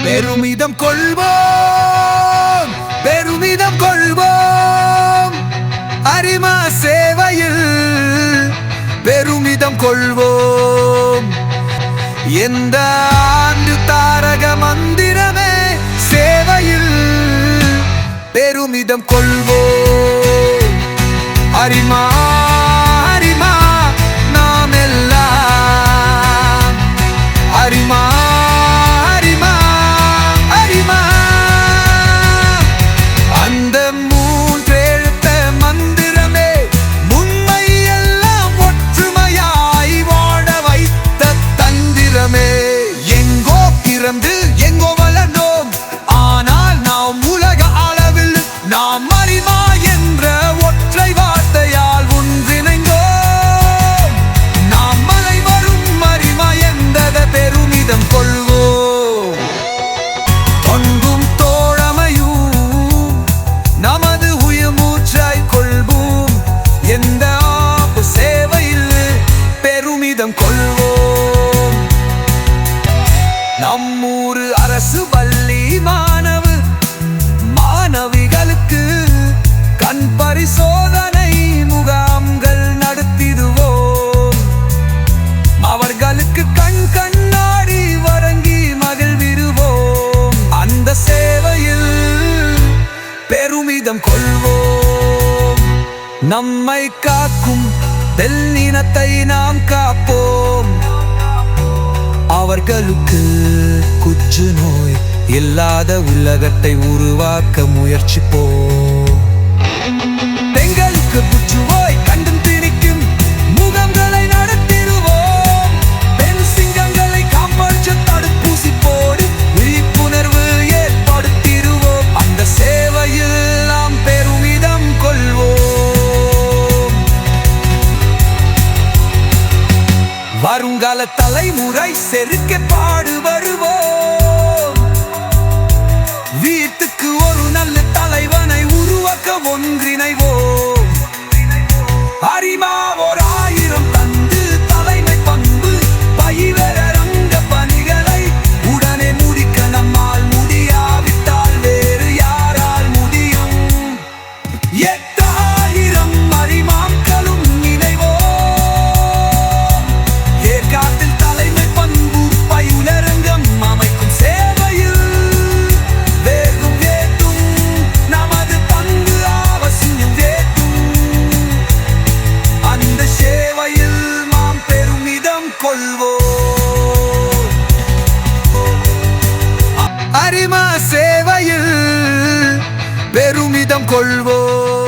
பெருமிதம் கொள்வோம், பெருமிதம் கொள்வோம். அரிமா சேவையில் பெருமிதம் கொள்வோம். எந்த ஆண்டு தாரக மந்திரமே சேவையில் பெருமிதம் கொள்வோம். அரிமா அரிமா நாம் எல்லாம் அரிமா அரிமா அரிமா. அந்த மூன்றெழுத்த மந்திரமே உண்மை எல்லாம் ஒற்றுமையாய் வாழ வைத்த தந்திரமே. எங்கோ பிறந்து எங்கோ வளர்ந்தோம், ஆனால் நாம் உலக அளவில் நாம் அரிமா என்ற ஒற்றை வார்த்தையால் ஒன்றிணைந்தோம். நாம் அனைவரும் அரிமா என்ற பெருமிதம் கொள்வோம். தொண்டும் தோழமையும் நமது உயிர் மூச்சாய் கொள்வோம். எந்த ஆப்பு சேவையில் பெருமிதம் கொள்வோம். நம்மூரு அரசு பள்ளி மாணவிகளுக்கு கண் பரிசோதனை முகாம்கள் நடத்திடுவோம். அவர்களுக்கு கண்ணாடி வழங்கி மகிழ்விடுவோம். அந்த சேவையில் பெருமிதம் கொள்வோம். நம்மை காக்கும் தென்னினத்தை நாம் காப்போம். அவர்களுக்கு குற்று நோய் இல்லாத உலகத்தை உருவாக்க முயற்சிப்போம். பெண்களுக்கு புற்றுநோய் கண்டும் திணிக்கும் முகாம்களை நடத்திடுவோம். பெண் சிங்கங்களை காப்பாற்ற தடுப்பூசி போடு விழிப்புணர்வு ஏற்படுத்திடுவோம். அந்த சேவையில் நாம் பெருமிதம் கொள்வோம். வருங்கால தலைமுறை செருக்க பாடுபடுவோம். வீட்டுக்கு ஒரு நல்ல தலைவனை உருவாக்க ஒன்றிணைவோம். அரிமா ஓர் 1000 தந்து தலைமை பண்பு பயிரங்க பணிகளை உடனே முடிக்க நம்மால் முடியாவிட்டால் வேறு யாரால் முடியும்? 8000 அரிமாக்களும் இணைவோம். ஏற்காட்டில் தலைமை பண்பு பயிரங்கம் அமைக்கும் சேவையில் வேகும் வேட்டும் நமது பங்கு அவசியம் வேட்டும். அந்த சேவையில் நாம் பெருமிதம் கொள்வோம். அரிமா சேவையில் பெருமிதம் கொள்வோம்.